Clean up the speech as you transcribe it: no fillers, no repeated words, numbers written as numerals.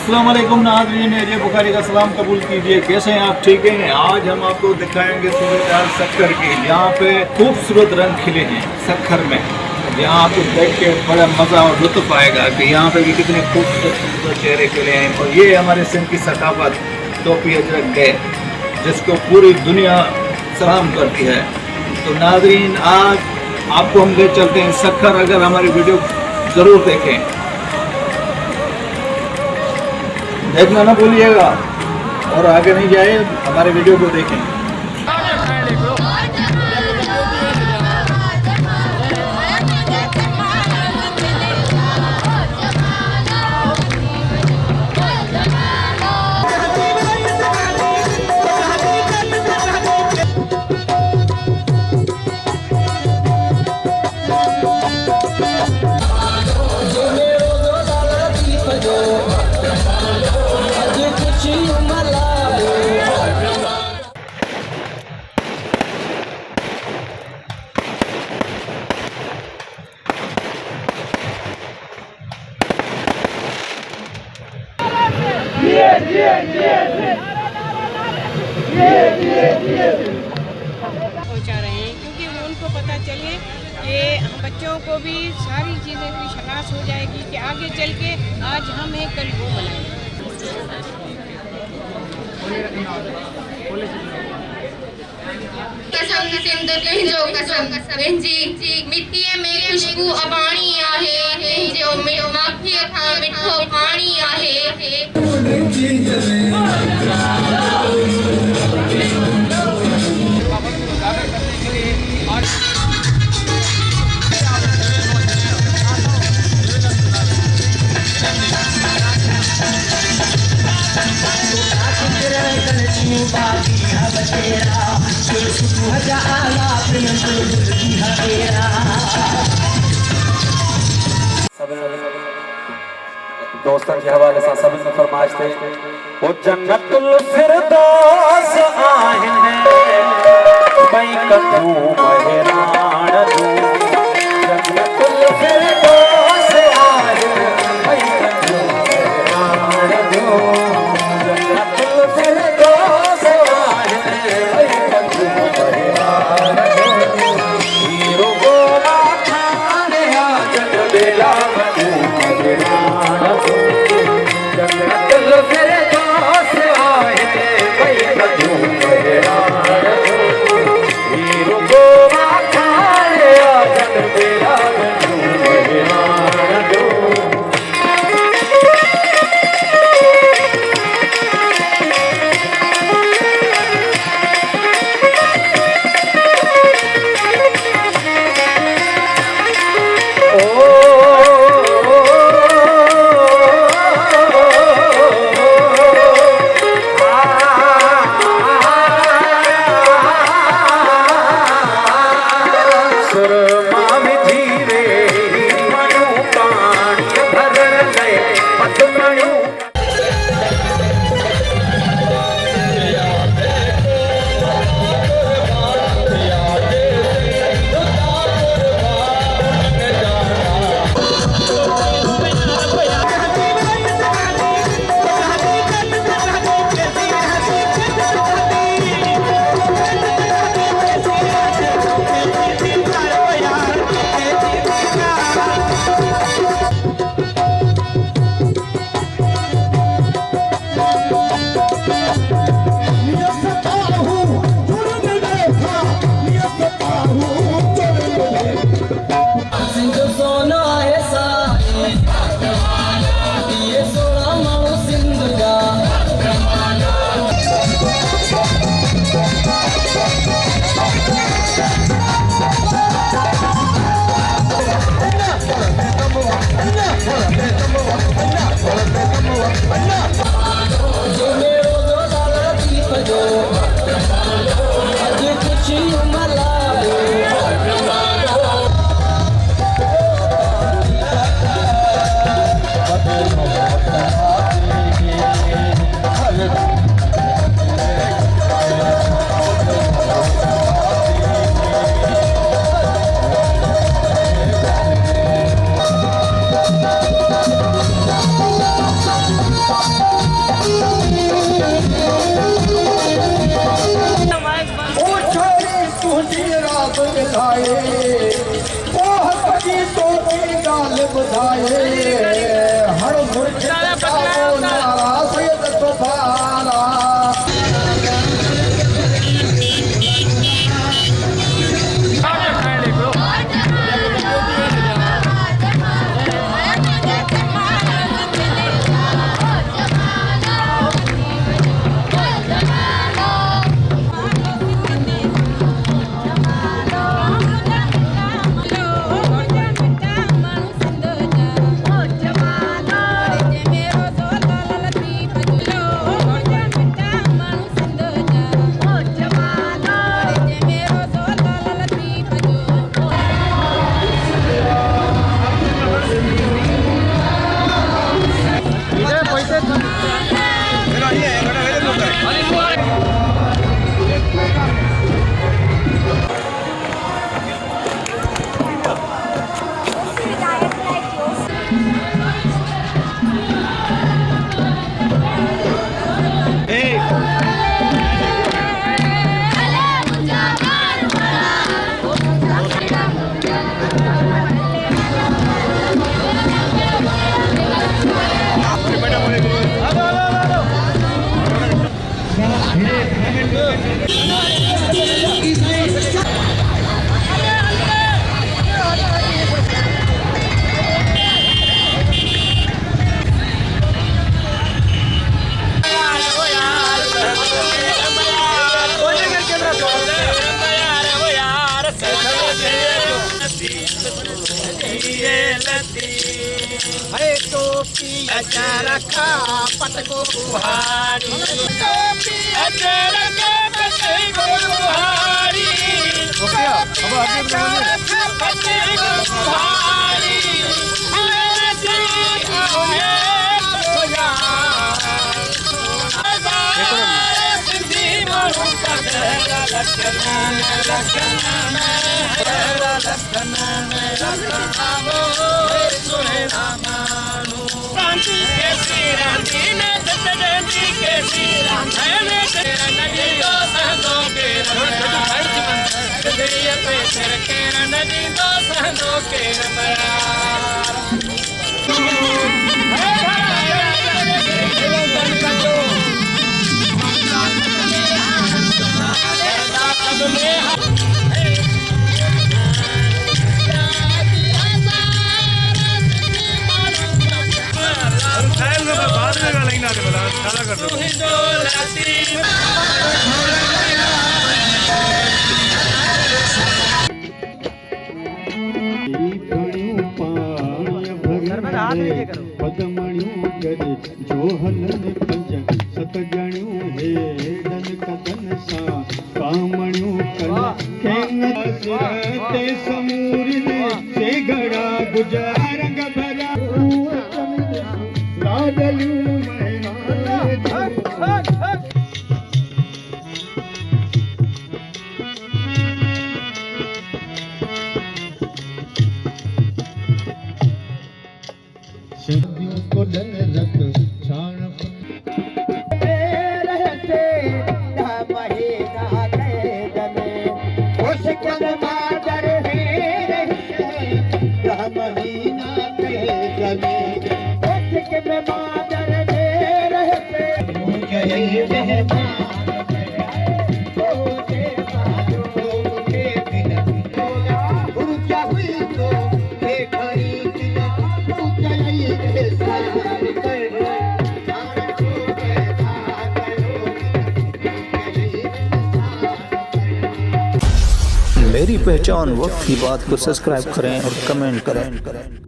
अस्सलाम वालेकुम नाज़रीन, ये बुखारी का सलाम कबूल कीजिए। कैसे हैं आप? ठीक हैं। आज हम आपको दिखाएंगे सूरत सक्कर की। यहाँ पे खूबसूरत रंग खिले हैं सक्कर में। यहाँ आपको देख के बड़ा मज़ा और लुत्फ़ आएगा कि यहाँ पे भी कितने खूबसूरत चेहरे खिले हैं। और ये हमारे सिंध की सकाफत टोपी अजरक है, जिसको पूरी दुनिया सलाम करती है। तो नाज़रीन, आज आपको हम ले चलते हैं सक्कर। अगर हमारी वीडियो ज़रूर देखें, देखना ना भूलिएगा, और आगे नहीं जाए, हमारे वीडियो को देखें। पहुंचा रहे हैं, क्योंकि उनको पता चले कि बच्चों को भी सारी चीज़ें की शनाख्त हो जाएगी कि आगे चल के आज हम हैं, कल वो बनाएंगे। कसम सिंध तुंहिंजो कसम पंहिंजी मिटीअ में खुशबू अबाणी आहे, तुंहिंजो माखीअ खां मिठो पाणी आहे। दोस्तन के हवाले सां सभिनि में फरमाइश थे ओ जन्नतुल फिरदौस आहिनि भई कदू बहिराण जूं। जन्नतुल फिरदौस आहिनि भई कदू बहिराण जूं। जन्नतुल फिरदौस आहिनि भई कदू बहिराण जूं। हीरो गोला ठाणे आ जग बेला कदू बहिराण जूं। जन्नतुल फिरदौस आहिनि भई कदू बहिराण जूं। हीरो बुधाए हर मुर्शिद का नारा सैयद तूफाना रखा पटको बुहारी टोपी रखा पटको बुहारी पटको बुहारी पदमणियों करे जो हलन पंजन सत जणियों हे दन कदन सा कामणियों कल केंग सिरते समूरिने से गड़ा गुजार रंग भरा लाडलियों को डन रख छाण रहते महीना दमे मुश्किल मादर है महीना दमे मुश्किल मादर रहते मुझे मेरी पहचान वक्त की बात को सब्सक्राइब करें और कमेंट करें।